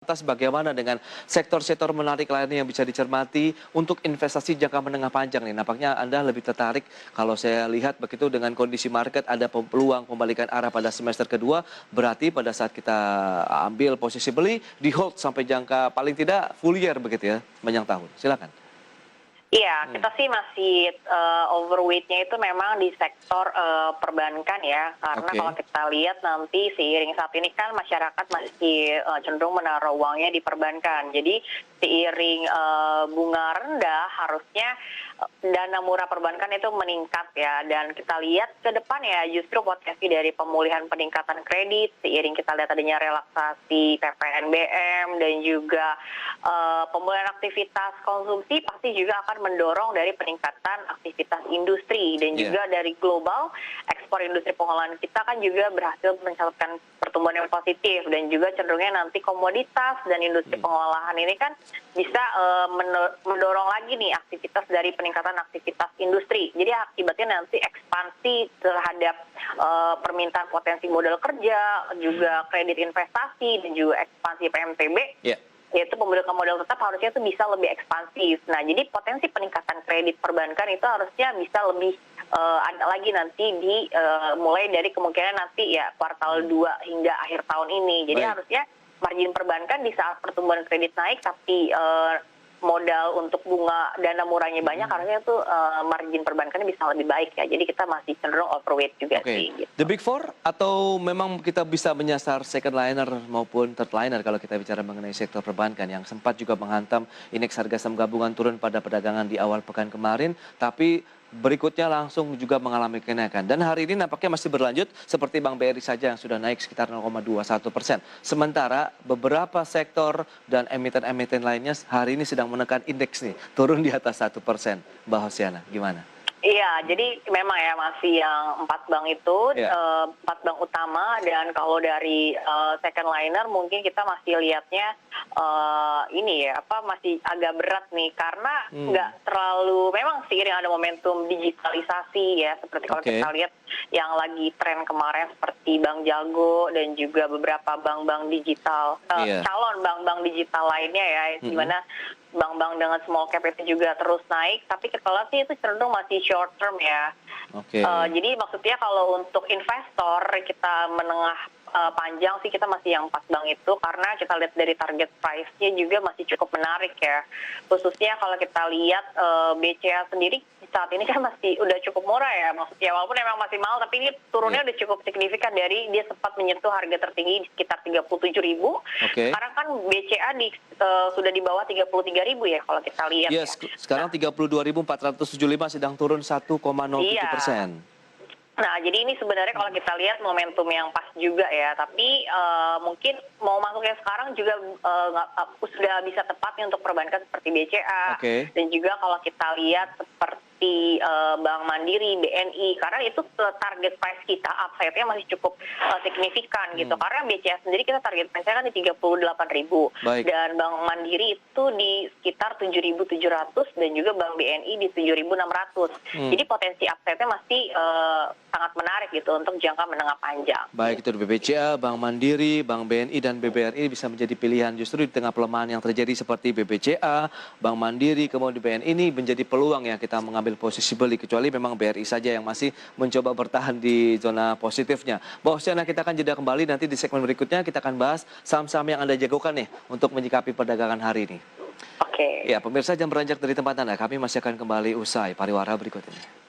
Atas bagaimana dengan sektor-sektor menarik lainnya yang bisa dicermati untuk investasi jangka menengah panjang nih? Nampaknya Anda lebih tertarik kalau saya lihat begitu dengan kondisi market ada peluang pembalikan arah pada semester kedua, berarti pada saat kita ambil posisi beli di hold sampai jangka paling tidak full year begitu ya, sepanjang tahun. Silakan. Iya, kita sih masih overweight-nya itu memang di sektor perbankan ya, karena kalau Oke. kita lihat nanti seiring saat ini kan masyarakat masih cenderung menaruh uangnya di perbankan. Jadi seiring bunga rendah harusnya dana murah perbankan itu meningkat ya, dan kita lihat ke depan ya justru potensi dari pemulihan peningkatan kredit seiring kita lihat adanya relaksasi PPNBM dan juga pemulihan aktivitas konsumsi pasti juga akan mendorong dari peningkatan aktivitas industri dan juga dari global ekspor industri pengolahan kita kan juga berhasil mencatatkan pertumbuhan yang positif dan juga cenderungnya nanti komoditas dan industri pengolahan ini kan bisa mendorong lagi nih aktivitas dari peningkatan aktivitas industri. Jadi akibatnya nanti ekspansi terhadap permintaan potensi modal kerja, juga kredit investasi dan juga ekspansi PMTB. Yaitu pembukaan modal tetap harusnya itu bisa lebih ekspansif. Nah, jadi potensi peningkatan kredit perbankan itu harusnya bisa lebih ada lagi nanti di mulai dari kemungkinan nanti ya kuartal 2 hingga akhir tahun ini. Jadi harusnya margin perbankan di saat pertumbuhan kredit naik tapi modal untuk bunga dana murahnya banyak, harusnya itu margin perbankannya bisa lebih baik ya. Jadi kita masih cenderung overweight juga sih. Gitu. The Big Four atau memang kita bisa menyasar second liner maupun third liner kalau kita bicara mengenai sektor perbankan yang sempat juga menghantam indeks harga saham gabungan turun pada perdagangan di awal pekan kemarin, tapi berikutnya langsung juga mengalami kenaikan. Dan hari ini nampaknya masih berlanjut seperti Bank BRI saja yang sudah naik sekitar 0,21%. Sementara beberapa sektor dan emiten-emiten lainnya hari ini sedang menekan indeks nih, turun di atas 1%. Mbak Hosiana, gimana? Iya, jadi memang ya masih yang 4 bank itu, 4 bank utama, dan kalau dari second liner mungkin kita masih lihatnya ini ya, masih agak berat nih, karena nggak terlalu, memang seiring ada momentum digitalisasi ya, seperti kalau kita lihat yang lagi tren kemarin seperti Bank Jago dan juga beberapa bank-bank digital, calon bank-bank digital lainnya ya, di mana bank-bank dengan small cap itu juga terus naik, tapi kita lihat sih itu cenderung masih short term ya. Jadi maksudnya kalau untuk investor kita menengah panjang sih kita masih yang 4 bank itu, karena kita lihat dari target price-nya juga masih cukup menarik ya. Khususnya kalau kita lihat BCA sendiri saat ini kan masih udah cukup murah ya, maksudnya walaupun memang masih mahal tapi ini turunnya udah cukup signifikan dari dia sempat menyentuh harga tertinggi di sekitar 37.000. Sekarang kan BCA sudah di bawah 33.000 ya kalau kita lihat. Sekarang 32.475 sedang turun 1,07%. Nah, jadi ini sebenarnya kalau kita lihat momentum yang pas juga ya, tapi mungkin mau masuknya sekarang juga sudah bisa tepatnya untuk perbankan seperti BCA, dan juga kalau kita lihat seperti Bank Mandiri, BNI, karena itu target price kita upside-nya masih cukup signifikan gitu, karena BCA sendiri kita target price-nya kan di 38.000, dan Bank Mandiri itu di sekitar 7.700 dan juga Bank BNI di 7.600. Jadi potensi upside-nya masih sangat menarik gitu untuk jangka menengah panjang. Baik itu BBCA, Bank Mandiri, Bank BNI, dan BBRI bisa menjadi pilihan justru di tengah pelemahan yang terjadi seperti BBCA, Bank Mandiri, kemudian BNI ini menjadi peluang yang kita mengambil posisi beli, kecuali memang BRI saja yang masih mencoba bertahan di zona positifnya. Bahwasanya kita akan jeda kembali nanti di segmen berikutnya, kita akan bahas saham-saham yang Anda jagokan nih untuk menyikapi perdagangan hari ini. Ya, pemirsa jangan beranjak dari tempat Anda, kami masih akan kembali usai pariwara berikut ini.